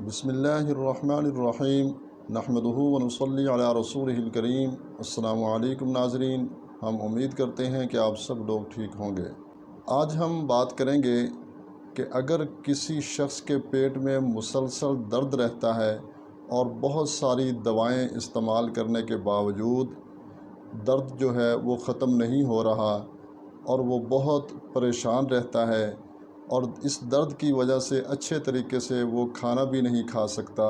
بسم اللہ الرحمن الرحیم نحمدہ ونصلی علی رسولہ الکریم۔ السلام علیکم ناظرین، ہم امید کرتے ہیں کہ آپ سب لوگ ٹھیک ہوں گے۔ آج ہم بات کریں گے کہ اگر کسی شخص کے پیٹ میں مسلسل درد رہتا ہے اور بہت ساری دوائیں استعمال کرنے کے باوجود درد جو ہے وہ ختم نہیں ہو رہا اور وہ بہت پریشان رہتا ہے اور اس درد کی وجہ سے اچھے طریقے سے وہ کھانا بھی نہیں کھا سکتا،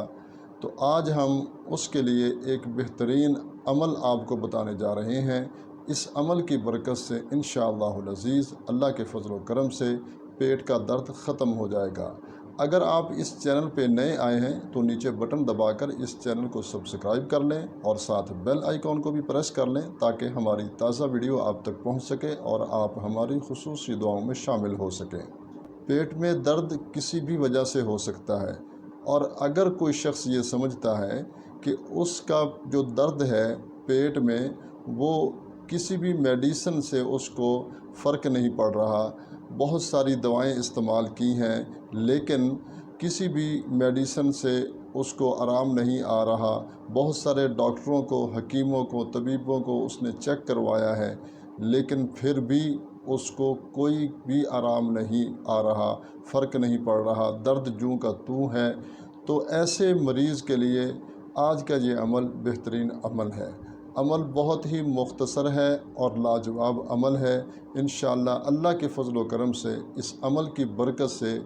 تو آج ہم اس کے لیے ایک بہترین عمل آپ کو بتانے جا رہے ہیں۔ اس عمل کی برکت سے انشاءاللہ العزیز اللہ کے فضل و کرم سے پیٹ کا درد ختم ہو جائے گا۔ اگر آپ اس چینل پہ نئے آئے ہیں تو نیچے بٹن دبا کر اس چینل کو سبسکرائب کر لیں اور ساتھ بیل آئیکن کو بھی پریس کر لیں تاکہ ہماری تازہ ویڈیو آپ تک پہنچ سکے اور آپ ہماری خصوصی دعاؤں میں شامل ہو سکیں۔ پیٹ میں درد کسی بھی وجہ سے ہو سکتا ہے، اور اگر کوئی شخص یہ سمجھتا ہے کہ اس کا جو درد ہے پیٹ میں وہ کسی بھی میڈیسن سے اس کو فرق نہیں پڑ رہا، بہت ساری دوائیں استعمال کی ہیں لیکن کسی بھی میڈیسن سے اس کو آرام نہیں آ رہا، بہت سارے ڈاکٹروں کو، حکیموں کو، طبیبوں کو اس نے چیک کروایا ہے لیکن پھر بھی اس کو کوئی بھی آرام نہیں آ رہا، فرق نہیں پڑ رہا، درد جوں کا توں ہے، تو ایسے مریض کے لیے آج کا یہ عمل بہترین عمل ہے۔ عمل بہت ہی مختصر ہے اور لاجواب عمل ہے۔ انشاءاللہ اللہ کے فضل و کرم سے اس عمل کی برکت سے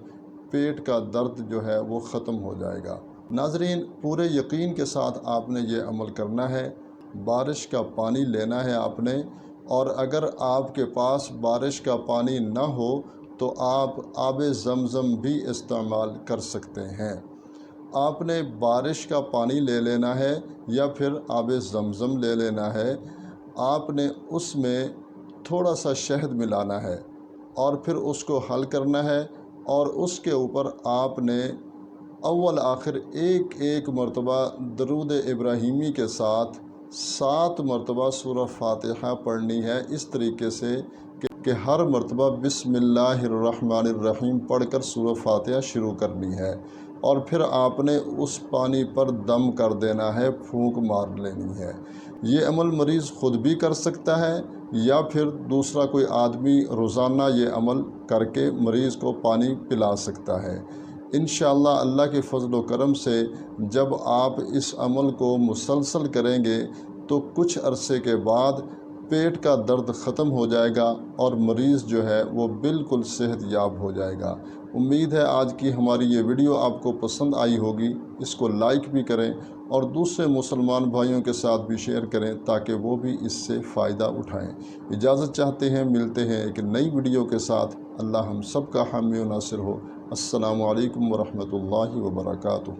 پیٹ کا درد جو ہے وہ ختم ہو جائے گا۔ ناظرین، پورے یقین کے ساتھ آپ نے یہ عمل کرنا ہے۔ بارش کا پانی لینا ہے آپ نے، اور اگر آپ کے پاس بارش کا پانی نہ ہو تو آپ آب زمزم بھی استعمال کر سکتے ہیں۔ آپ نے بارش کا پانی لے لینا ہے یا پھر آب زمزم لے لینا ہے، آپ نے اس میں تھوڑا سا شہد ملانا ہے اور پھر اس کو حل کرنا ہے، اور اس کے اوپر آپ نے اول آخر ایک مرتبہ درود ابراہیمی کے ساتھ 7 مرتبہ سورہ فاتحہ پڑھنی ہے، اس طریقے سے کہ ہر مرتبہ بسم اللہ الرحمن الرحیم پڑھ کر سورہ فاتحہ شروع کرنی ہے، اور پھر آپ نے اس پانی پر دم کر دینا ہے، پھونک مار لینی ہے۔ یہ عمل مریض خود بھی کر سکتا ہے یا پھر دوسرا کوئی آدمی روزانہ یہ عمل کر کے مریض کو پانی پلا سکتا ہے۔ انشاءاللہ اللہ کے فضل و کرم سے جب آپ اس عمل کو مسلسل کریں گے تو کچھ عرصے کے بعد پیٹ کا درد ختم ہو جائے گا اور مریض جو ہے وہ بالکل صحت یاب ہو جائے گا۔ امید ہے آج کی ہماری یہ ویڈیو آپ کو پسند آئی ہوگی۔ اس کو لائک بھی کریں اور دوسرے مسلمان بھائیوں کے ساتھ بھی شیئر کریں تاکہ وہ بھی اس سے فائدہ اٹھائیں۔ اجازت چاہتے ہیں، ملتے ہیں ایک نئی ویڈیو کے ساتھ۔ اللہ ہم سب کا حامی و ناصر ہو۔ السلام علیکم ورحمۃ اللہ وبرکاتہ۔